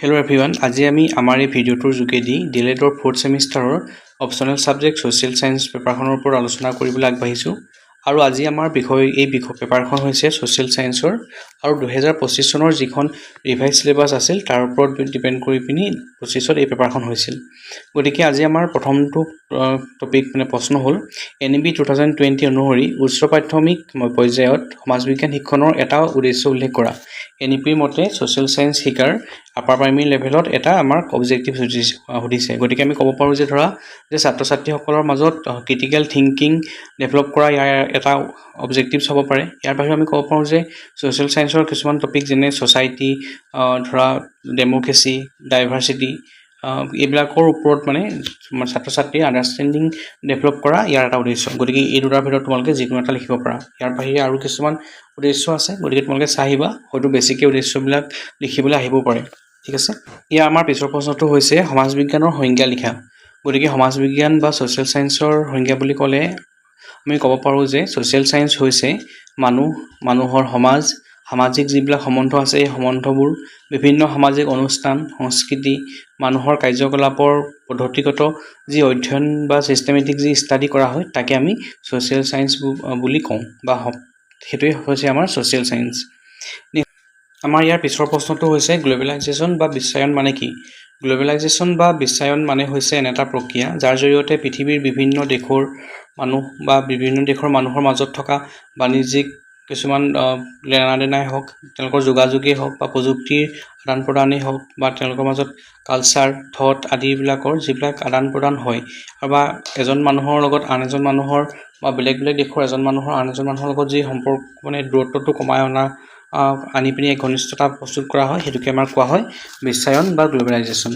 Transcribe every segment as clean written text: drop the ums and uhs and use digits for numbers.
Hello everyone, আজি আমি আমাৰ এই ভিডিঅ'টোৰ যোগেদি ডিএলএডৰ 4th সেমিষ্টাৰৰ অপচনেল সাবজেক্ট সোশ্যাল সায়েন্স পেপাৰখনৰ ওপৰত আলোচনা কৰিবলৈ আগবাঢ়িছো আৰু আজি আমাৰ এই পেপাৰখন হৈছে সোশ্যাল সায়েন্সৰ আৰু 2025 চনৰ যিখন ৰিভাইজ সিলেবাস আছিল তাৰ ওপৰত ডিপেন্ড কৰি পিনি 25ত এই পেপাৰখন হৈছিল। গতিকে আজি আমাৰ প্ৰথমটো টপিক প্ৰশ্ন হ'ল এনইপি 2020 অনুসৰি উচ্চ প্ৰাথমিক পৰ্যায়ত সমাজ বিজ্ঞান শিক্ষণৰ এটা উদ্দেশ্য উল্লেখ কৰা। এনইপিৰ মতে সোশ্যাল সায়েন্স শিকাৰ আপাৰ প্ৰাইমেৰী লেভেলত এটা আমাৰ অবজেক্টিভ সুধিছে। গতিকে আমি ক'ব পাৰোঁ যে ধৰা যে ছাত্ৰ ছাত্ৰীসকলৰ মাজত ক্ৰিটিকেল থিংকিং ডেভেলপ কৰা ইয়াৰ এটা অবজেক্টিভছ হ'ব পাৰে। ইয়াৰ বাহিৰে আমি ক'ব পাৰোঁ যে সোশ্যাল সায়েন্সৰ কিছুমান টপিক যেনে ছ'চাইটি, ধৰা ডেম'ক্ৰেচি, ডাইভাৰ্চিটি, এইবিলাকৰ ওপৰত ছাত্ৰ ছাত্ৰীৰ আণ্ডাৰষ্টেণ্ডিং ডেভেলপ কৰা ইয়াৰ এটা উদ্দেশ্য। গতিকে এই দুটাৰ ভিতৰত তোমালোকে যিকোনো এটা লিখিব পাৰা। ইয়াৰ বাহিৰে আৰু কিছুমান উদ্দেশ্য আছে, গতিকে তোমালোকে চাই আহিবা, হয়তো বেছিকৈ উদ্দেশ্যবিলাক লিখিবলৈ আহিবও পাৰে। ঠিক আছে, ইয়াৰ আমাৰ পিছৰ প্ৰশ্নটো হৈছে সমাজ বিজ্ঞানৰ সংজ্ঞা লিখা। গতিকে সমাজ বিজ্ঞান বা ছ'চিয়েল সায়েন্সৰ সংজ্ঞা বুলি ক'লে আমি ক'ব পাৰোঁ যে ছ'চিয়েল সায়েন্স হৈছে মানুহৰ সামাজিক যিবিলাক সম্বন্ধ আছে এই সম্বন্ধবোৰ, বিভিন্ন সামাজিক অনুষ্ঠান, সংস্কৃতি, মানুহৰ কাৰ্যকলাপৰ পদ্ধতিগত যি অধ্যয়ন বা চিষ্টেমেটিক যি ষ্টাডি কৰা হয় তাকে আমি ছ'চিয়েল সায়েন্স বুলি কওঁ, বা সেইটোৱে হৈছে আমাৰ ছ'চিয়েল সায়েন্স। আমাৰ ইয়াৰ পিছৰ প্ৰশ্নটো হৈছে গ্ল'বেলাইজেশ্যন বা বিশ্বায়ন মানে কি? গ্ল'বেলাইজেশ্যন বা বিশ্বায়ন মানে হৈছে এনে এটা প্ৰক্ৰিয়া যাৰ জৰিয়তে পৃথিৱীৰ বিভিন্ন দেশৰ মানুহ বা বিভিন্ন দেশৰ মানুহৰ মাজত থকা বাণিজ্যিক কিছুমান লেনাদেনাই হওক, তেওঁলোকৰ যোগাযোগেই হওক, বা প্ৰযুক্তিৰ আদান প্ৰদানেই হওক, বা তেওঁলোকৰ মাজত কালচাৰ, থট আদিবিলাকৰ যিবিলাক আদান প্ৰদান হয়, বা এজন মানুহৰ লগত আন এজন মানুহৰ, বা বেলেগ দেশৰ এজন মানুহৰ আন এজন মানুহৰ লগত যি সম্পৰ্ক দূৰত্বটো কমাই আনি পিনি এক ঘনিষ্ঠতা প্ৰস্তুত কৰা হয়, সেইটোকে আমাৰ কোৱা হয় বিশ্বায়ন বা গ্ল'বেলাইজেশ্যন।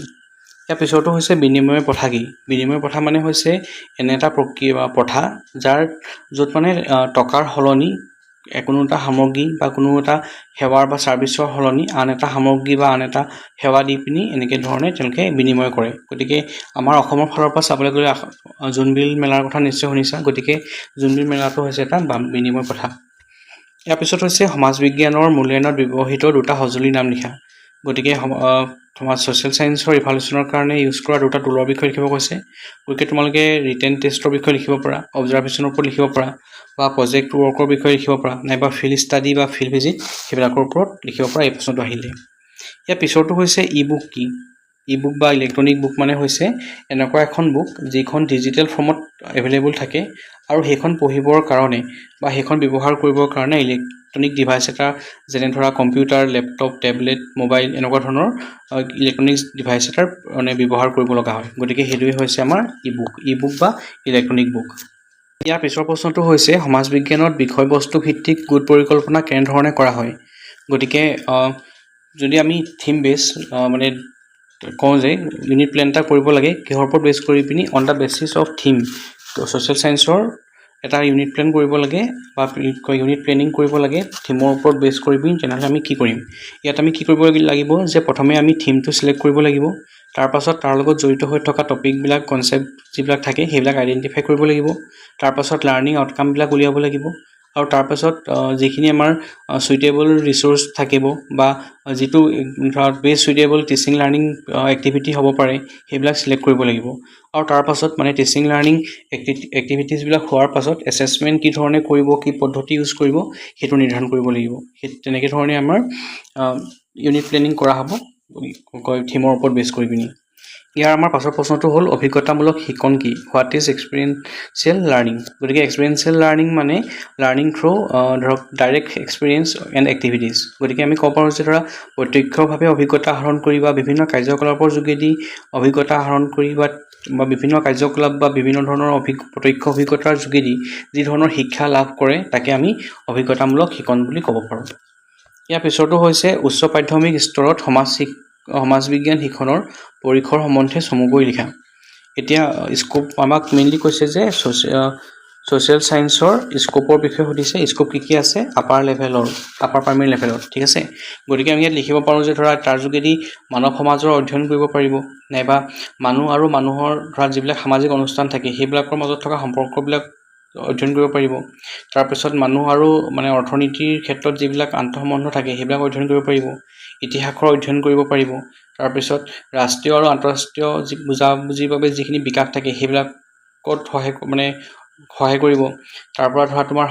ইয়াৰ পিছৰটো হৈছে বিনিময় প্ৰথা কি? বিনিময় প্ৰথা মানে হৈছে এনে এটা প্ৰক্ৰিয়া বা প্ৰথা য'ত টকাৰ সলনি কোনো এটা সামগ্ৰী বা কোনো এটা সেৱাৰ বা ছাৰ্ভিচৰ সলনি আন এটা সামগ্ৰী বা আন এটা সেৱা দি পিনি এনেকৈ ধৰণে তেওঁলোকে বিনিময় কৰে। গতিকে আমাৰ অসমৰ ফালৰ পৰা চাবলৈ গ'লে জোনবিল মেলাৰ কথা নিশ্চয় শুনিছা। গতিকে জোনবিল মেলাটো হৈছে এটা বিনিময় প্ৰথা। ইয়াৰ পিছত হৈছে সমাজ বিজ্ঞানৰ মূল্যায়নত ব্যৱহৃত দুটা সঁজুলিৰ নাম লিখা। গতিকে ছ'চিয়েল সায়েন্সৰ ইভালুৱেশ্যনৰ কাৰণে ইউজ কৰা দুটা টুলৰ বিষয়ে লিখিব কৈছে। গতিকে তোমালোকে ৰিটেন টেষ্টৰ বিষয়ে লিখিব পাৰা, অবজাৰভেশ্যনৰ ওপৰত লিখিব পাৰা, বা প্ৰজেক্ট ৱৰ্কৰ বিষয়ে লিখিব পাৰা, নাইবা ফিল্ড ষ্টাডি বা ফিল্ড ভিজিট সেইবিলাকৰ ওপৰত লিখিব পাৰা এই প্ৰশ্নটো আহিলে। ইয়াৰ পিছৰটো হৈছে ই বুক কি? ই বুক বা ইলেক্ট্ৰনিক বুক মানে হৈছে এনেকুৱা এখন বুক যিখন ডিজিটেল ফৰ্মত এভেইলেবল থাকে আৰু সেইখন পঢ়িবৰ কাৰণে বা সেইখন ব্যৱহাৰ কৰিবৰ কাৰণে ইলেক্ট্ৰনিক ডিভাইচ এটা যেনে ধৰা কম্পিউটাৰ, লেপটপ, টেবলেট, মোবাইল এনেকুৱা ধৰণৰ ইলেক্ট্ৰনিক ডিভাইচ এটাৰ ব্যৱহাৰ কৰিব লগা হয়। গতিকে সেইটোৱে হৈছে আমাৰ ই বুক বা ইলেক্ট্ৰনিক বুক। ইয়াৰ পিছৰ প্ৰশ্নটো হৈছে সমাজ বিজ্ঞানত বিষয়বস্তু ভিত্তিক গোট পৰিকল্পনা কেনেধৰণে কৰা হয়? গতিকে যদি আমি থিম বেছ কওঁ যে ইউনিট প্লেন এটা কৰিব লাগে, কিহৰ ওপৰত বেছ কৰি পিনি on the basis of theme social সায়েন্সৰ এটা ইউনিট প্লেন কৰিব লাগে বা ইউনিট প্লেনিং কৰিব লাগে থিমৰ ওপৰত বেছ কৰি পিনি। তেনেহ'লে আমি কি কৰিম? ইয়াত আমি কি কৰিব লাগিব যে প্ৰথমে আমি থিমটো চিলেক্ট কৰিব লাগিব, তাৰপাছত তাৰ লগত জড়িত হৈ থকা টপিকবিলাক, কনচেপ্ট যিবিলাক থাকে সেইবিলাক আইডেণ্টিফাই কৰিব লাগিব, তাৰপাছত লাৰ্ণিং আউটকামবিলাক উলিয়াব লাগিব, আৰু তাৰপাছত যিখিনি আমাৰ চুইটেবল ৰিচ'ৰ্চ থাকিব বা যিটো ধৰা best suitable teaching learning activity হ'ব পাৰে সেইবিলাক চিলেক্ট কৰিব লাগিব। আৰু তাৰপাছত টিচিং লাৰ্ণিং এক্টিভিটিছবিলাক হোৱাৰ পাছত এছেছমেণ্ট কি ধৰণে কৰিব, কি পদ্ধতি ইউজ কৰিব সেইটো নিৰ্ধাৰণ কৰিব লাগিব। তেনেকৈ ধৰণে আমাৰ ইউনিট প্লেনিং কৰা হ'ব থিমৰ ওপৰত বেছ কৰি পিনি। ইয়াৰ আমাৰ পাছৰ প্ৰশ্নটো হ'ল অভিজ্ঞতামূলক শিক্ষণ কি? What is experiential learning? গতিকে এক্সপিৰিয়েঞ্চিয়েল লাৰ্ণিং মানে লাৰ্ণিং থ্ৰু ধৰক ডাইৰেক্ট এক্সপিৰিয়েঞ্চ এণ্ড এক্টিভিটিছ। গতিকে আমি ক'ব পাৰোঁ যে ধৰা প্ৰত্যক্ষভাৱে অভিজ্ঞতা আহৰণ কৰি বা বিভিন্ন কাৰ্যকলাপৰ যোগেদি অভিজ্ঞতা আহৰণ কৰি বা বিভিন্ন কাৰ্যকলাপ বা বিভিন্ন ধৰণৰ প্ৰত্যক্ষ অভিজ্ঞতাৰ যোগেদি যি ধৰণৰ শিক্ষা লাভ কৰে তাকে আমি অভিজ্ঞতামূলক শিক্ষণ বুলি ক'ব পাৰোঁ। ইয়াৰ পিছতো হৈছে উচ্চ প্ৰাথমিক স্তৰত সমাজ বিজ্ঞান শিক্ষণৰ পৰিসৰ সম্বন্ধে চমুকৈ লিখা। এতিয়া স্কোপ আমাক মেইনলি কৈছে যে ছ'চিয়েল সায়েন্সৰ স্কোপৰ বিষয়ে সুধিছে। স্কোপ কি আছে? আপাৰ প্ৰাইমেৰী লেভেলত। ঠিক আছে, গতিকে আমি ইয়াত লিখিব পাৰোঁ যে ধৰা তাৰ যোগেদি মানৱ সমাজৰ অধ্যয়ন কৰিব পাৰিব, নাইবা মানুহ আৰু মানুহৰ ধৰা যিবিলাক সামাজিক অনুষ্ঠান থাকে সেইবিলাকৰ মাজত থকা সম্পৰ্কবিলাক অধ্যয়ন কৰিব পাৰিব। তাৰপিছত মানুহ আৰু অৰ্থনীতিৰ ক্ষেত্ৰত যিবিলাক আন্তঃসম্বন্ধ থাকে সেইবিলাক অধ্যয়ন কৰিব পাৰিব। ইতিহাসৰ অধ্যয়ন কৰিব পাৰিব, তাৰপিছত ৰাষ্ট্ৰীয় আৰু আন্তঃৰাষ্ট্ৰীয় যি বুজাবুজিৰ বাবে যিখিনি বিকাশ থাকে সেইবিলাকত সহায় কৰিব। তাৰ পৰা ধৰা তোমাৰ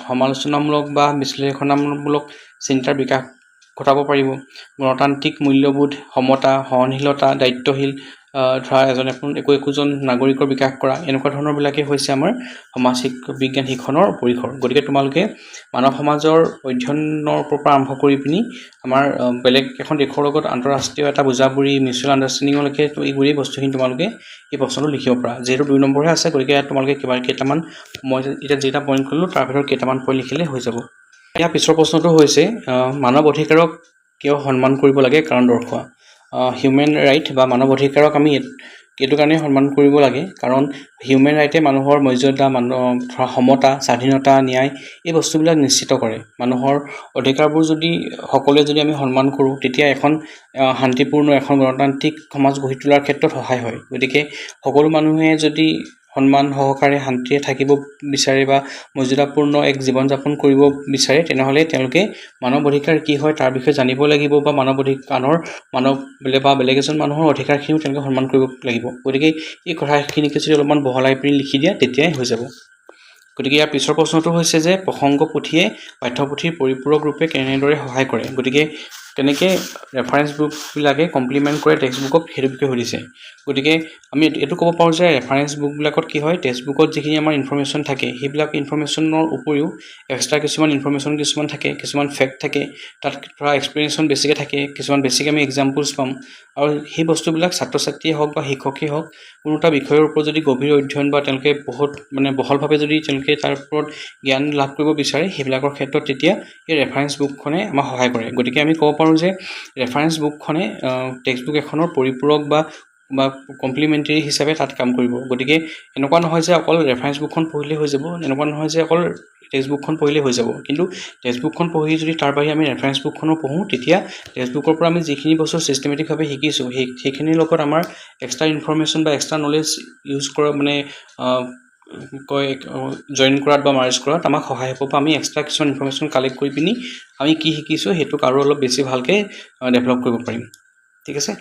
সমালোচনামূলক বা বিশ্লেষণামূলক চিন্তাৰ বিকাশ ঘটাব পাৰিব। গণতান্ত্ৰিক মূল্যবোধ, সমতা, সহনশীলতা, দায়িত্বশীল ধৰা একোজন নাগৰিকৰ বিকাশ কৰা, এনেকুৱা ধৰণৰবিলাকেই হৈছে আমাৰ সমাজ বিজ্ঞান শিক্ষণৰ পৰিসৰ। গতিকে তোমালোকে মানৱ সমাজৰ অধ্যয়নৰ পৰা আৰম্ভ কৰি পিনি আমাৰ বেলেগ এখন দেশৰ লগত আন্তঃৰাষ্ট্ৰীয় এটা বুজাবুৰি মিউচুৱেল আণ্ডাৰষ্টেণ্ডিঙলৈকে এই গোটেই বস্তুখিনি তোমালোকে এই প্ৰশ্নটো লিখিব পাৰা। যিহেতু 2 নম্বৰহে আছে, গতিকে ইয়াত তোমালোকে কেইটামান মই এতিয়া যেটা পইণ্ট কৰিলোঁ তাৰ ভিতৰত কেইটামান পইণ্ট লিখিলে হৈ যাব। ইয়াৰ পিছৰ প্ৰশ্নটো হৈছে মানৱ অধিকাৰক কিয় সন্মান কৰিব লাগে কাৰণ দৰ্শোৱা। হিউমেন ৰাইট বা মানৱ অধিকাৰক আমি এইটো কাৰণে সন্মান কৰিব লাগে কাৰণ হিউমেন ৰাইটে মানুহৰ মৰ্যাদা, ধৰা সমতা, স্বাধীনতা, ন্যায় এই বস্তুবিলাক নিশ্চিত কৰে। মানুহৰ অধিকাৰবোৰ যদি সকলোৱে যদি আমি সন্মান কৰোঁ তেতিয়া এখন শান্তিপূৰ্ণ এখন গণতান্ত্ৰিক সমাজ গঢ়ি তোলাৰ ক্ষেত্ৰত সহায় হয়। গতিকে সকলো মানুহে যদি সন্মান সহকাৰে শান্তিৰে থাকিব বিচাৰে বা মৰ্যাদাপূৰ্ণ এক জীৱন যাপন কৰিব বিচাৰে তেনেহ'লে তেওঁলোকে মানৱ অধিকাৰ কি হয় তাৰ বিষয়ে জানিব লাগিব বা বেলেগ এজন মানুহৰ অধিকাৰখিনিও তেওঁলোকে সন্মান কৰিব লাগিব। গতিকে এই কথাখিনিকে যদি অলপমান বহলাই পিনি লিখি দিয়া তেতিয়াই হৈ যাব। গতিকে ইয়াৰ পিছৰ প্ৰশ্নটো হৈছে যে প্ৰসংগ পুথিয়ে পাঠ্যপুথিৰ পৰিপূৰক ৰূপে কেনেদৰে সহায় কৰে। গতিকে কেনেকৈ ৰেফাৰেঞ্চ বুকবিলাকে কমপ্লিমেণ্ট কৰে টেক্সট বুকক সেইটো বিষয়ে সুধিছে। গতিকে আমি এইটো ক'ব পাৰোঁ যে ৰেফাৰেঞ্চ বুকবিলাকত কি হয়, টেক্সট বুকত যিখিনি আমাৰ ইনফৰ্মেশ্যন থাকে সেইবিলাক ইনফৰ্মেশ্যনৰ উপৰিও এক্সট্ৰা কিছুমান ইনফৰ্মেশ্যন থাকে, কিছুমান ফেক্ট থাকে, তাত ধৰা এক্সপ্লেনেশ্যন বেছিকৈ থাকে, কিছুমান বেছিক আমি এক্সাম্পলছ পাম। আৰু সেই বস্তুবিলাক ছাত্ৰ ছাত্ৰীয়ে হওক বা শিক্ষকেই হওক কোনো এটা বিষয়ৰ ওপৰত যদি গভীৰ অধ্যয়ন বা তেওঁলোকে বহলভাৱে যদি তেওঁলোকে তাৰ ওপৰত জ্ঞান লাভ কৰিব বিচাৰে সেইবিলাকৰ ক্ষেত্ৰত তেতিয়া এই ৰেফাৰেঞ্চ বুকখনে আমাক সহায় কৰে। গতিকে আমি ক'ব পাৰোঁ যে ৰেফাৰেঞ্চ বুকখনে টেক্সট বুক এখনৰ পৰিপূৰক বা কমপ্লিমেণ্টেৰী হিচাপে তাত কাম কৰিব। গতিকে এনেকুৱা নহয় যে অকল ৰেফাৰেঞ্চ বুকখন পঢ়িলেই হৈ যাব, এনেকুৱা নহয় যে অকল টেক্সট বুকখন পঢ়িলেই হৈ যাব। কিন্তু টেক্সট বুকখন পঢ়ি যদি তাৰ বাহিৰে আমি ৰেফাৰেঞ্চ বুকখনো পঢ়োঁ তেতিয়া টেক্সট বুকৰ পৰা আমি যিখিনি বস্তু ছিষ্টেমেটিকভাৱে শিকিছোঁ সেইখিনিৰ লগত আমাৰ এক্সট্ৰা ইনফৰ্মেশ্যন বা এক্সট্ৰা নলেজ ইউজ কৰা জইন কৰাত বা মাৰ্জ কৰাত আমাক সহায় হ'ব বা আমি এক্সট্ৰা কিছুমান ইনফৰ্মেশ্যন কালেক্ট কৰি পিনি আমি কি শিকিছোঁ সেইটোক আৰু অলপ বেছি ভালকৈ ডেভেলপ কৰিব পাৰিম। ঠিক আছে।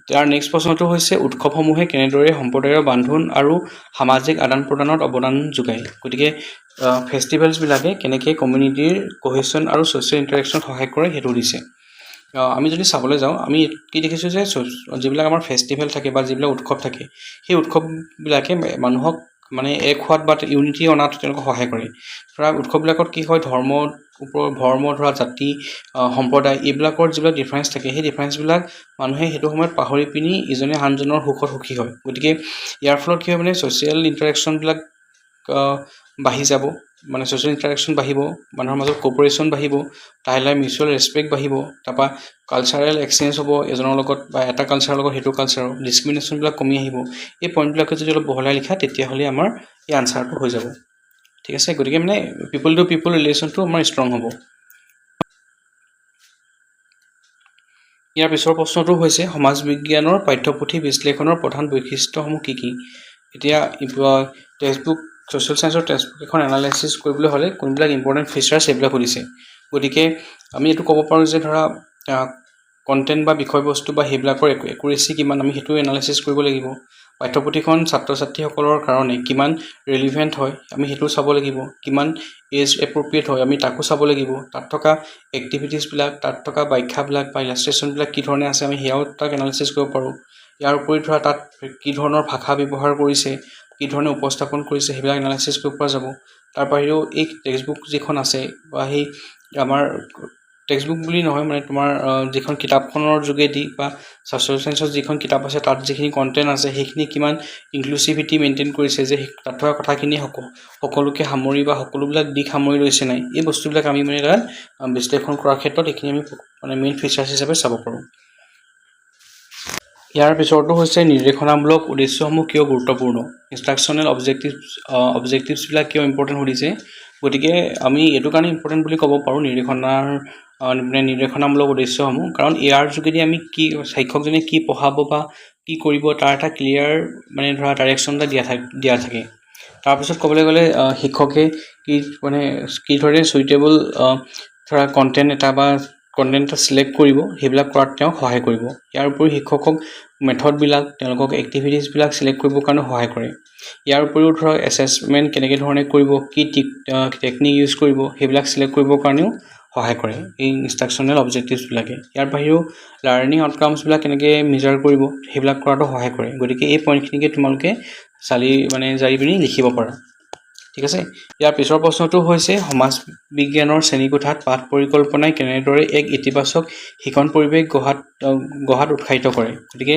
তাৰ নেক্সট প্ৰশ্নটো হৈছে উৎসৱসমূহে কেনেদৰে সম্প্ৰদায়ৰ বান্ধোন আৰু সামাজিক আদান প্ৰদানত অৱদান যোগায়। গতিকে ফেষ্টিভেলছবিলাকে কেনেকৈ কমিউনিটিৰ কোহেশ্যন আৰু ছ'চিয়েল ইণ্টাৰেকশ্যনত সহায় কৰে সেইটো দিছে। আমি যদি চাবলৈ যাওঁ আমি কি দেখিছোঁ যে যিবিলাক আমাৰ ফেষ্টিভেল থাকে বা যিবিলাক উৎসৱ থাকে সেই উৎসৱবিলাকে মানুহক এক হোৱাত বা ইউনিটি অনাত তেওঁলোকক সহায় কৰে। ধৰা উৎসৱবিলাকত কি হয় ধৰ্ম ধৰা জাতি সম্প্ৰদায় এইবিলাকৰ যিবিলাক ডিফাৰেঞ্চ থাকে সেই ডিফাৰেঞ্চবিলাক মানুহে সেইটো সময়ত পাহৰি পিনি ইজনে আনজনৰ সুখত সুখী হয়। গতিকে ইয়াৰ ফলত কি হয় ছ'চিয়েল ইণ্টাৰেকশ্যনবিলাক বাঢ়ি যাব, ছ'চিয়েল ইণ্টাৰেকশ্যন বাঢ়িব, মানুহৰ মাজত কোঅপাৰেশ্যন বাঢ়িব, লাহে লাহে মিউচুৱেল ৰেচপেক্ট বাঢ়িব, তাৰপৰা কালচাৰেল এক্সচেঞ্জ হ'ব এজনৰ লগত বা এটা কালচাৰৰ লগত সেইটো কালচাৰৰ ডিছক্ৰিমিনেশ্যনবিলাক কমি আহিব। এই পইণ্টবিলাকে যদি অলপ বহলাই লিখা তেতিয়াহ'লে আমাৰ এই আনচাৰটো হৈ যাব। ঠিক আছে। গতিকে পিপল টু পিপল ৰিলেশ্যনটো আমাৰ ষ্ট্ৰং হ'ব। ইয়াৰ পিছৰ প্ৰশ্নটো হৈছে সমাজ বিজ্ঞানৰ পাঠ্যপুথি বিশ্লেষণৰ প্ৰধান বৈশিষ্ট্যসমূহ কি কি। এতিয়া টেক্সটবুক ছ'চিয়েল ছায়েন্সৰ টেক্সটবুক এখন এনালাইচিছ কৰিবলৈ হ'লে কোনবিলাক ইম্পৰ্টেণ্ট ফিচাৰ্ছ সেইবিলাক সুধিছে। গতিকে আমি এইটো ক'ব পাৰোঁ যে ধৰা কণ্টেণ্ট বা বিষয়বস্তু বা সেইবিলাকৰ একুৰেচি কিমান আমি সেইটো এনালাইচিছ কৰিব লাগিব। পাঠ্যপুথিখন ছাত্ৰ ছাত্ৰীসকলৰ কাৰণে কিমান ৰেলিভেণ্ট হয় আমি সেইটো চাব লাগিব, কিমান এজ এপ্ৰপ্ৰিয়েট হয় আমি তাকো চাব লাগিব, তাত থকা এক্টিভিটিছবিলাক, তাত থকা ব্যাখ্যাবিলাক বা ইলাষ্ট্ৰেশ্যনবিলাক কি ধৰণে আছে আমি সেয়াও তাক এনালাইচিছ কৰিব পাৰোঁ। ইয়াৰ উপৰি ধৰা তাত কি ধৰণৰ ভাষা ব্যৱহাৰ কৰিছে, কি ধৰণে উপস্থাপন কৰিছে সেইবিলাক এনালাইচিছ কৰিব পৰা যাব। তাৰ বাহিৰেও এই টেক্সটবুক যিখন আছে বা সেই আমাৰ টেক্সটবুক বুলি নহয় তোমাৰ যিখন কিতাপখনৰ যোগেদি বা ছ'চিয়েল ছায়েন্সৰ যিখন কিতাপ আছে তাত যিখিনি কণ্টেণ্ট আছে সেইখিনি কিমান ইনক্লুচিভিটি মেইনটেইন কৰিছে, যে তাত থকা কথাখিনি সকলোকে সামৰি বা সকলোবিলাক দিশ সামৰি লৈছে নাই, এই বস্তুবিলাক আমি তাত বিশ্লেষণ কৰাৰ ক্ষেত্ৰত এইখিনি আমি মেইন ফিচাৰ্ছ হিচাপে চাব পাৰোঁ। ইয়াৰ পিছৰটো হৈছে নিৰ্দেশনামূলক উদ্দেশ্যসমূহ কিয় গুৰুত্বপূৰ্ণ, ইনষ্ট্ৰাকশ্যনেল অবজেক্টিভছবিলাক কিয় ইম্পৰ্টেণ্ট সুধিছে। গতিকে আমি এইটো কাৰণে ইম্পৰ্টেণ্ট বুলি ক'ব পাৰোঁ নিৰ্দেশনামূলক উদ্দেশ্যসমূহ, কাৰণ ইয়াৰ যোগেদি আমি শিক্ষকজনে কি পঢ়াব বা কি কৰিব তাৰ এটা ক্লিয়াৰ ধৰা ডাইৰেকশ্যন এটা দিয়া থাকে। তাৰপিছত ক'বলৈ গ'লে শিক্ষকে কি ধৰণে চুইটেবল ধৰা কণ্টেণ্ট এটা বা কণ্টেণ্ট এটা ছিলেক্ট কৰিব সেইবিলাক কৰাত তেওঁক সহায় কৰিব। ইয়াৰ উপৰিও শিক্ষকক মেথডবিলাক তেওঁলোকক এক্টিভিটিছবিলাক ছিলেক্ট কৰিবৰ কাৰণে সহায় কৰে। ইয়াৰ উপৰিও ধৰক এছেছমেণ্ট কেনেকৈ ধৰণে কৰিব, কি টেকনিক ইউজ কৰিব সেইবিলাক ছিলেক্ট কৰিবৰ কাৰণেও সহায় কৰে এই ইনষ্ট্ৰাকশ্যনেল অবজেক্টিভছবিলাকে। ইয়াৰ বাহিৰেও লাৰ্ণিং আউটকামছবিলাক কেনেকৈ মেজাৰ কৰিব সেইবিলাক কৰাতো সহায় কৰে। গতিকে এই পইণ্টখিনিকে তোমালোকে জাৰি পিনি লিখিব পাৰা। ঠিক আছে। ইয়াৰ পিছৰ প্ৰশ্নটো হৈছে সমাজ বিজ্ঞানৰ শ্ৰেণীকোঠাত পাঠ পৰিকল্পনাই কেনেদৰে এক ইতিবাচক শিক্ষণ পৰিৱেশ গঢ়াত উৎসাহিত কৰে। গতিকে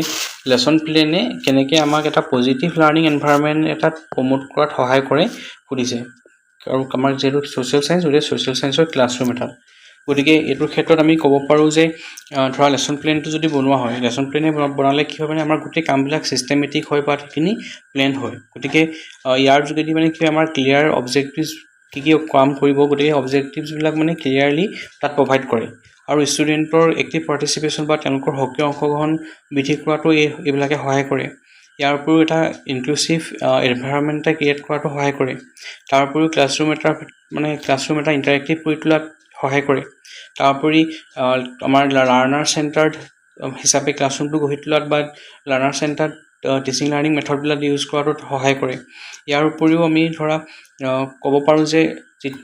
লেচন প্লেনে কেনেকৈ আমাক এটা পজিটিভ লাৰ্ণিং এনভাইৰনমেণ্ট এটাত প্ৰমোট কৰাত সহায় কৰে সুধিছে। আৰু আমাৰ যিহেতু ছ'চিয়েল ছায়েন্স, গতিকে ছ'চিয়েল ছায়েন্সৰ ক্লাছৰুম এটা। গতিকে এইটোৰ ক্ষেত্ৰত আমি ক'ব পাৰোঁ যে ধৰা লেচন প্লেনটো যদি বনোৱা হয়, লেচন প্লেনে বনালে কি হয় মানে আমাৰ গোটেই কামবিলাক ছিষ্টেমেটিক হয় বা সেইখিনি প্লেন হয়। গতিকে ইয়াৰ যোগেদি মানে কি হয় আমাৰ ক্লিয়াৰ অবজেক্টিভছ কি কাম কৰিব, গতিকে অবজেক্টিভছবিলাক মানে ক্লিয়াৰলি তাত প্ৰভাইড কৰে। আৰু ষ্টুডেণ্টৰ এক্টিভ পাৰ্টিচিপেশ্যন বা তেওঁলোকৰ সক্ৰিয় অংশগ্ৰহণ বৃদ্ধি কৰাটো এইবিলাকে সহায় কৰে। ইয়াৰ উপৰিও এটা ইনক্লুচিভ এনভাইৰনমেণ্ট এটা ক্ৰিয়েট কৰাটো সহায় কৰে। তাৰ উপৰিও ক্লাছৰুম এটা ইণ্টাৰেক্টিভ কৰি তোলাত সহায় কৰে। তাৰ উপৰি আমাৰ লাৰ্ণাৰ চেণ্টাৰ্ড হিচাপে ক্লাছৰুমটো গঢ়ি তোলাত বা লাৰ্ণাৰ চেণ্টাৰ্ড টিচিং লাৰ্ণিং মেথডবিলাক ইউজ কৰাটোত সহায় কৰে। ইয়াৰ উপৰিও আমি ধৰা ক'ব পাৰোঁ যে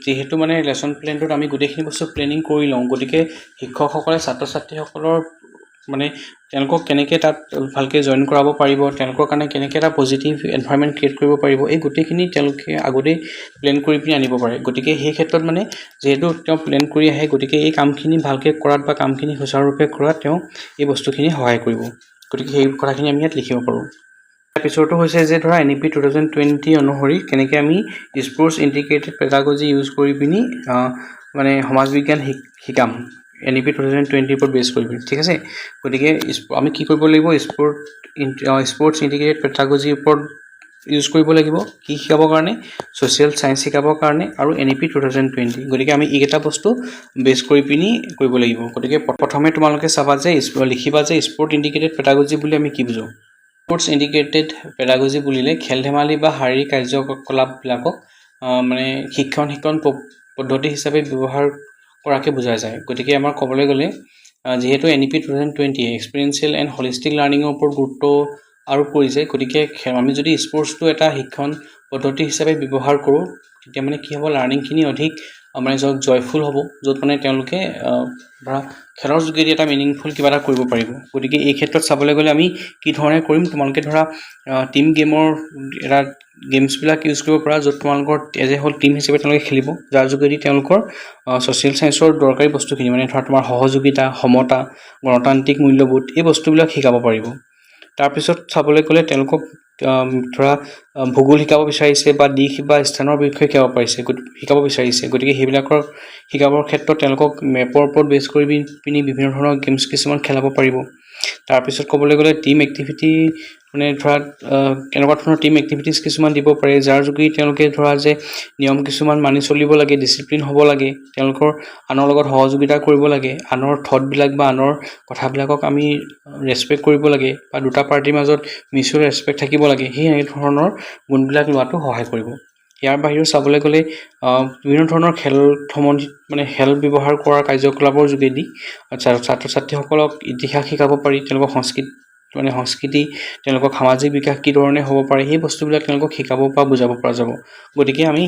যিহেতু মানে লেচন প্লেনটোত আমি গোটেইখিনি বস্তু প্লেনিং কৰি লওঁ, গতিকে শিক্ষকসকলে ছাত্ৰ ছাত্ৰীসকলৰ মানে তেওঁলোকক কেনেকৈ তাত ভালকৈ জইন কৰাব পাৰিব, তেওঁলোকৰ কাৰণে কেনেকৈ এটা পজিটিভ এনভাইৰনমেণ্ট ক্ৰিয়েট কৰিব পাৰিব, এই গোটেইখিনি তেওঁলোকে আগতেই প্লেন কৰি পিনি আনিব পাৰে। গতিকে সেই ক্ষেত্ৰত মানে যিহেতু তেওঁ প্লেন কৰি আহে, গতিকে এই কামখিনি ভালকৈ কৰাত বা কামখিনি সুচাৰুৰূপে কৰাত তেওঁ এই বস্তুখিনি সহায় কৰিব। গতিকে সেই কথাখিনি আমি ইয়াত লিখিব পাৰোঁ। তাৰপিছতো হৈছে যে ধৰা NEP 2020 অনুসৰি কেনেকৈ আমি স্পৰ্টছ ইণ্টিগ্ৰেটেড পেডাগজি ইউজ কৰি পিনি মানে সমাজ বিজ্ঞান শিকাম NEP 2020 ওপৰত বেছ কৰি পিনি। ঠিক আছে। গতিকে আমি কি কৰিব লাগিব, স্পৰ্টছ ইণ্টিগ্ৰেটেড পেডাগজিৰ ওপৰত ইউজ কৰিব লাগিব। কি শিকাবৰ কাৰণে? ছ'চিয়েল ছায়েন্স শিকাবৰ কাৰণে আৰু NEP 2020। গতিকে আমি এইকেইটা বস্তু বেছ কৰি পিনি কৰিব লাগিব। গতিকে প্ৰথমে তোমালোকে চাবা যে লিখিবা যে স্পৰ্ট ইণ্টিগ্ৰেটেড পেডাগজি বুলি আমি কি বুজোঁ। স্পৰ্টছ ইণ্টিগ্ৰেটেড পেডাগজি বুলিলে খেল ধেমালি বা শাৰীৰিক কাৰ্যকলাপবিলাকক মানে শিক্ষণ পদ্ধতি হিচাপে ব্যৱহাৰ কৰাকে বুজা যায়। গতিকে আমাৰ ক'বলৈ গ'লে যিহেতু NEP 2020 এক্সপেৰিয়েঞ্চিয়েল এণ্ড হলিষ্টিক লাৰ্ণিঙৰ ওপৰত গুৰুত্ব আৰোপ কৰিছে, গতিকে আমি যদি স্পৰ্টছটো এটা শিক্ষণ পদ্ধতি হিচাপে ব্যৱহাৰ কৰোঁ, তেতিয়া মানে কি হ'ব, লাৰ্ণিংখিনি অধিক মানে জয়ফুল হ'ব, য'ত মানে তেওঁলোকে ধৰা খেলৰ যোগেদি এটা মিনিংফুল কিবা এটা কৰিব পাৰিব। গতিকে এই ক্ষেত্ৰত চাবলৈ গ'লে আমি কি ধৰণে কৰিম, তোমালোকে ধৰা টিম গেমছবিলাক ইউজ কৰিব পৰা, য'ত তোমালোকৰ এজ এ হোল টিম হিচাপে তেওঁলোকে খেলিব, যাৰ যোগেদি তেওঁলোকৰ ছ'চিয়েল ছায়েন্সৰ দৰকাৰী বস্তুখিনি মানে ধৰা তোমাৰ সহযোগিতা, সমতা, গণতান্ত্ৰিক মূল্যবোধ এই বস্তুবিলাক শিকাব পাৰিব। তাৰপিছত চাবলৈ গ'লে তেওঁলোকক ধৰা ভূগোল শিকাব বিচাৰিছে বা দিশ বা স্থানৰ বিষয়ে শিকাব বিচাৰিছে। গতিকে সেইবিলাকৰ শিকাবৰ ক্ষেত্ৰত তেওঁলোকক মেপৰ ওপৰত বেছ কৰি পিনি বিভিন্ন ধৰণৰ গেমছ কিছুমান খেলাব পাৰিব। তাৰপিছত ক'বলৈ গ'লে টিম এক্টিভিটি মানে ধৰা কেনেকুৱা ধৰণৰ টিম এক্টিভিটিছ কিছুমান দিব পাৰে, যাৰ যোগেদি তেওঁলোকে ধৰা যে নিয়ম কিছুমান মানি চলিব লাগে, ডিচিপ্লিন হ'ব লাগে, তেওঁলোকৰ আনৰ লগত সহযোগিতা কৰিব লাগে, আনৰ থটবিলাক বা আনৰ কথাবিলাকক আমি ৰেচপেক্ট কৰিব লাগে বা দুটা পাৰ্টিৰ মাজত মিউচুৱেল ৰেচপেক্ট থাকিব লাগে, সেই ধৰণৰ গুণবিলাক লোৱাটো সহায় কৰিব। ইয়াৰ বাহিৰেও চাবলৈ গ'লে বিভিন্ন ধৰণৰ খেল ব্যৱহাৰ কৰা কাৰ্যকলাপৰ যোগেদি ছাত্ৰ ছাত্ৰীসকলক ইতিহাস শিকাব পাৰি, তেওঁলোকক সংস্কৃতি, তেওঁলোকক সামাজিক বিকাশ কি ধৰণে হ'ব পাৰে, সেই বস্তুবিলাক তেওঁলোকক শিকাব বা বুজাব পৰা যাব। গতিকে আমি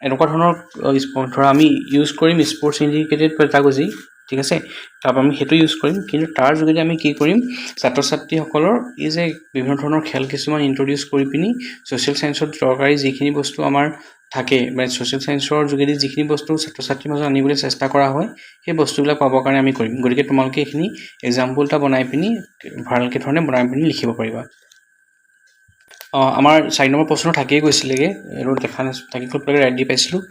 এনেকুৱা ধৰণৰ ধৰা আমি ইউজ কৰিম স্পৰ্টছ ইণ্টিগ্ৰেটেড পেডাগজি। ঠিক আছে। তাৰপৰা আমি সেইটো ইউজ কৰিম, কিন্তু তাৰ যোগেদি আমি কি কৰিম, ছাত্ৰ ছাত্ৰীসকলৰ এই যে বিভিন্ন ধৰণৰ খেল কিছুমান ইণ্ট্ৰডিউচ কৰি পিনি ছ'চিয়েল ছায়েন্সত দৰকাৰী যিখিনি বস্তু আমাৰ থাকে, মানে ছ'চিয়েল ছায়েন্সৰ যোগেদি যিখিনি বস্তু ছাত্ৰ ছাত্ৰীৰ মাজত আনিবলৈ চেষ্টা কৰা হয়, সেই বস্তুবিলাক পাবৰ কাৰণে আমি কৰিম। গতিকে তোমালোকে এইখিনি এক্সাম্পল এটা বনাই পিনি ভালকৈ ধৰণে লিখিব পাৰিবা। আমাৰ 4 নম্বৰ প্ৰশ্ন থাকিয়ে গৈছিলেগৈ, এইটো থাকি গ'ল পেলাই ৰাইট দি পাইছিলোঁ।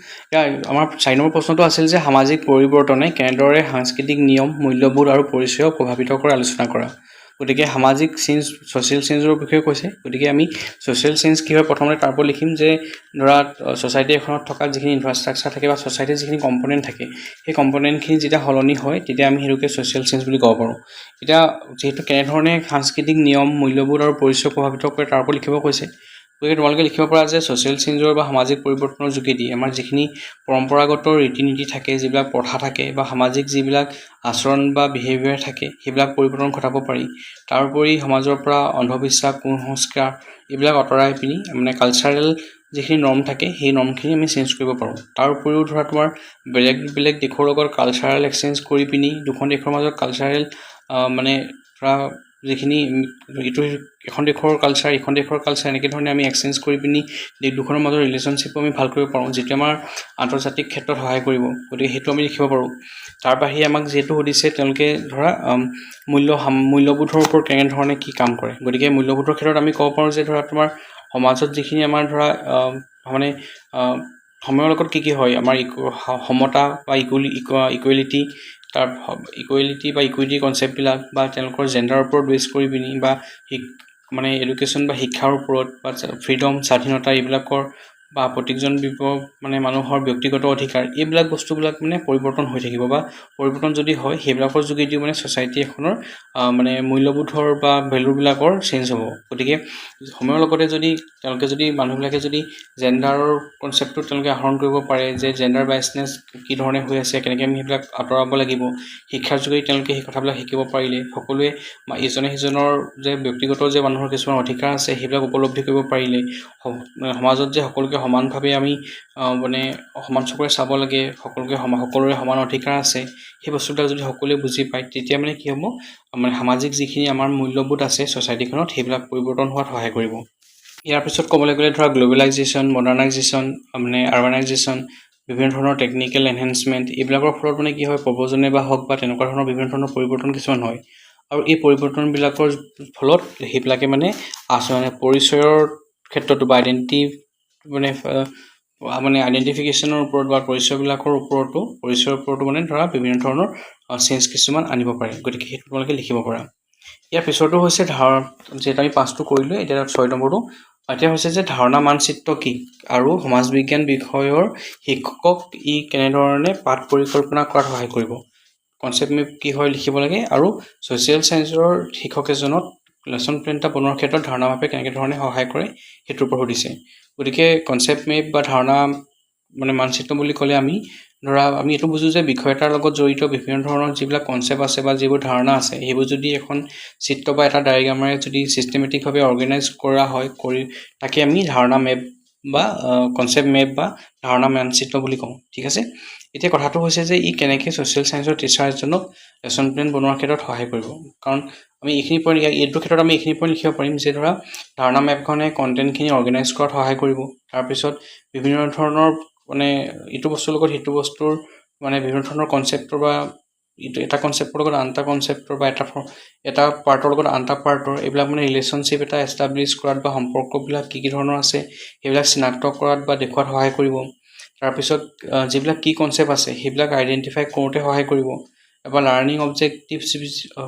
আমাৰ 4 নম্বৰ প্ৰশ্নটো আছিল যে সামাজিক পৰিৱৰ্তনে কেনেদৰে সাংস্কৃতিক নিয়ম, মূল্যবোধ আৰু পৰিচয়ক প্ৰভাৱিত কৰে আলোচনা কৰা। গতিকে সামাজিক চেঞ্জ, ছ'চিয়েল চেঞ্জৰ বিষয়ে কৈছে। গতিকে আমি ছ'চিয়েল চেঞ্জ কি হয় প্ৰথমতে তাৰ পৰা লিখিম যে ধৰা ছ'চাইটি এখনত থকা যিখিনি ইনফ্ৰাষ্ট্ৰাকচাৰ থাকে বা ছ'চাইটিৰ যিখিনি কম্পনেণ্ট থাকে, সেই কম্পনেণ্টখিনি যেতিয়া সলনি হয় তেতিয়া আমি সেইটোকে ছ'চিয়েল চেঞ্জ বুলি ক'ব পাৰোঁ। এতিয়া যিহেতু কেনেধৰণে সাংস্কৃতিক নিয়ম, মূল্যবোধ আৰু পৰিচয় প্ৰভাৱিত কৰে তাৰ পৰা লিখিব কৈছে। গতিকে তোমালোকে লিখিব পৰা যে ছ'চিয়েল চেঞ্জৰ বা সামাজিক পৰিৱৰ্তনৰ যোগেদি আমাৰ যিখিনি পৰম্পৰাগত ৰীতি নীতি থাকে, যিবিলাক প্ৰথা থাকে বা সামাজিক যিবিলাক আচৰণ বা বিহেভিয়াৰ থাকে, সেইবিলাক পৰিৱৰ্তন ঘটাব পাৰি। তাৰোপৰি সমাজৰ পৰা অন্ধবিশ্বাস, কুসংস্কাৰ এইবিলাক আঁতৰাই পিনি মানে কালচাৰেল যিখিনি নৰ্ম থাকে সেই নৰ্মখিনি আমি চেঞ্জ কৰিব পাৰোঁ। তাৰ উপৰিও ধৰা তোমাৰ বেলেগ বেলেগ দেশৰ লগত কালচাৰেল এক্সচেঞ্জ কৰি পিনি দুখন দেশৰ মাজত কালচাৰেল মানে ধৰা যিখিনি ইটো এখন দেশৰ কালচাৰ ইখন দেশৰ কালচাৰ এনেকৈ ধৰণে আমি এক্সচেঞ্জ কৰি পিনি দেশ দুখনৰ মাজৰ ৰিলেশ্যনশ্বিপো আমি ভাল কৰিব পাৰোঁ, যিটো আমাৰ আন্তৰ্জাতিক ক্ষেত্ৰত সহায় কৰিব। গতিকে সেইটো আমি লিখিব পাৰোঁ। তাৰ বাহিৰে আমাক যিহেতু সুধিছে তেওঁলোকে ধৰা মূল্যবোধৰ ওপৰত কেনেধৰণে কি কাম কৰে। গতিকে মূল্যবোধৰ ক্ষেত্ৰত আমি ক'ব পাৰোঁ যে ধৰা তোমাৰ সমাজত যিখিনি আমাৰ ধৰা মানে সময়ৰ লগত কি হয় আমাৰ সমতা বা ইকুৱেলিটি বা ইকুইটি কনচেপ্টবিলাক বা তেওঁলোকৰ জেণ্ডাৰৰ ওপৰত বেছ কৰি পিনি বা মানে এডুকেশ্যন বা শিক্ষাৰ ওপৰত বা ফ্ৰীডম স্বাধীনতা এইবিলাকৰ বা প্ৰত্যেকজন মানে মানুহৰ ব্যক্তিগত অধিকাৰ এইবিলাক বস্তুবিলাক মানে পৰিৱৰ্তন হৈ থাকিব বা পৰিৱৰ্তন যদি হয় সেইবিলাকৰ যোগেদিও মানে ছ'চাইটি এখনৰ মানে মূল্যবোধৰ বা ভেলুবিলাকৰ চেঞ্জ হ'ব। গতিকে সময়ৰ লগতে যদি মানুহবিলাকে যদি জেণ্ডাৰৰ কনচেপ্টটো তেওঁলোকে আহৰণ কৰিব পাৰে যে জেণ্ডাৰ বাইচনেছ কি ধৰণে হৈ আছে, কেনেকৈ আমি সেইবিলাক আঁতৰাব লাগিব, শিক্ষাৰ যোগেদি তেওঁলোকে সেই কথাবিলাক শিকিব পাৰিলে সকলোৱে ইজনে সিজনৰ যে ব্যক্তিগত যে মানুহৰ কিছুমান অধিকাৰ আছে সেইবিলাক উপলব্ধি কৰিব পাৰিলে, সমাজত যে সকলোকে সমানভাৱে আমি মানে সমান চকুৰে চাব লাগে, সকলোৰে সমান অধিকাৰ আছে, সেই বস্তুবিলাক যদি সকলোৱে বুজি পায় তেতিয়া মানে কি হ'ব মানে সামাজিক যিখিনি আমাৰ মূল্যবোধ আছে ছ'চাইটিখনত সেইবিলাক পৰিৱৰ্তন হোৱাত সহায় কৰিব। ইয়াৰ পিছত ক'বলৈ গ'লে ধৰা গ্ল'বেলাইজেশ্যন, মডাৰ্ণাইজেশ্যন মানে আৰবানাইজেশ্যন, বিভিন্ন ধৰণৰ টেকনিকেল এনহেঞ্চমেণ্ট এইবিলাকৰ ফলত মানে কি হয় প্ৰব্ৰজনে বা হওক বা তেনেকুৱা ধৰণৰ বিভিন্ন ধৰণৰ পৰিৱৰ্তন কিছুমান হয়। আৰু এই পৰিৱৰ্তনবিলাকৰ ফলত সেইবিলাকে মানে পৰিচয়ৰ ক্ষেত্ৰতো বা আইডেণ্টিফিকেশ্যনৰ ওপৰত বা পৰিচয়ৰ ওপৰতো মানে ধৰা বিভিন্ন ধৰণৰ চেঞ্জ কিছুমান আনিব পাৰে। গতিকে সেইটো তোমালোকে লিখিব পাৰা। ইয়াৰ পিছতো হৈছে যিহেতু আমি 5টো কৰিলোঁ, এতিয়া 6 নম্বৰটো এতিয়া হৈছে যে ধাৰণা মানচিত্ৰ কি আৰু সমাজ বিজ্ঞান বিষয়ৰ শিক্ষকক ই কেনেধৰণে পাঠ পৰিকল্পনা কৰাত সহায় কৰিব। কনচেপ্ট মেপ কি হয় লিখিব লাগে আৰু ছ'চিয়েল চায়েন্সৰ শিক্ষক এজনক লেচন প্লেন এটা বনোৱাৰ ক্ষেত্ৰত ধাৰণা মাপে কেনেকৈ ধৰণে সহায় কৰে সেইটোৰ ওপৰত সুধিছে। গতিকে কনচেপ্ট মেপ বা ধাৰণা মানে মানচিত্ৰ বুলি ক'লে আমি এইটো বুজোঁ যে বিষয় এটাৰ লগত জড়িত বিভিন্ন ধৰণৰ যিবিলাক কনচেপ্ট আছে বা যিবোৰ ধাৰণা আছে সেইবোৰ যদি এখন চিত্ৰ বা এটা ডায়েগ্ৰামেৰে যদি ছিষ্টেমেটিকভাৱে অৰ্গেনাইজ কৰা হয় তাকে আমি ধাৰণা মেপ বা কনচেপ্ট মেপ বা ধাৰণা মানচিত্ৰ বুলি কওঁ। ঠিক আছে। এতিয়া কথাটো হৈছে যে ই কেনেকৈ ছ'চিয়েল চায়েন্সৰ টিচাৰ এজনক লেচন প্লেন বনোৱাৰ ক্ষেত্ৰত সহায় কৰিব। কাৰণ আমি এইটো ক্ষেত্ৰত আমি এইখিনি পইণ্ট লিখিব পাৰিম যে ধৰা ধাৰণা মেপখনে কণ্টেণ্টখিনি অৰ্গেনাইজ কৰাত সহায় কৰিব। তাৰপিছত বিভিন্ন ধৰণৰ মানে ইটো বস্তুৰ লগত সিটো বস্তুৰ মানে বিভিন্ন ধৰণৰ কনচেপ্টৰ বা এটা কনচেপ্টৰ লগত আন এটা কনচেপ্টৰ বা এটা পাৰ্টৰ লগত আন এটা পাৰ্টৰ এইবিলাক মানে ৰিলেশ্যনশ্বিপ এটা এষ্টাব্লিছ কৰাত বা সম্পৰ্কবিলাক কি ধৰণৰ আছে সেইবিলাক চিনাক্ত কৰাত বা দেখুৱাত সহায় কৰিব। তাৰপিছত যিবিলাক কি কনচেপ্ট আছে সেইবিলাক আইডেণ্টিফাই কৰোঁতে সহায় কৰিব। বা লাৰ্ণিং অবজেক্টিভছ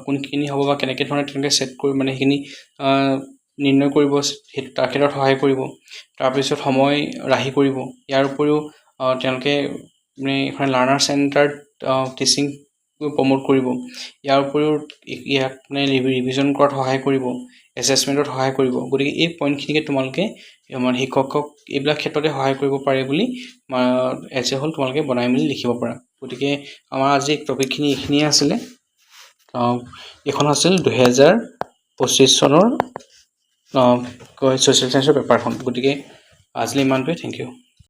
কোনখিনি হ'ব বা কেনেকৈ ধৰণে তেওঁলোকে ছেট কৰি মানে সেইখিনি নিৰ্ণয় কৰিব সেইটো তাৰ ক্ষেত্ৰত সহায় কৰিব। তাৰপিছত সময় ৰাহি কৰিব। ইয়াৰ উপৰিও তেওঁলোকে মানে এখন লাৰ্ণাৰ চেণ্টাৰ্ড টিচিং প্ৰমোট কৰিব। ইয়াৰ উপৰিও ইয়াক মানে ৰিভিজন কৰাত সহায় কৰিব, এছেছমেণ্টত সহায় কৰিব। গতিকে এই পইণ্টখিনিকে তোমালোকে মানে শিক্ষকক এইবিলাক ক্ষেত্ৰতে সহায় কৰিব পাৰে বুলি এজ এ হোল তোমালোকে বনাই মেলি লিখিব পাৰা। গতিকে আমাৰ আজি টপিকখিনি এইখিনিয়ে আছিলে। এইখন আছিল 2025 চনৰ ছ'চিয়েল চায়েন্সৰ পেপাৰখন। গতিকে আজিলৈ ইমানটোৱে। Thank U.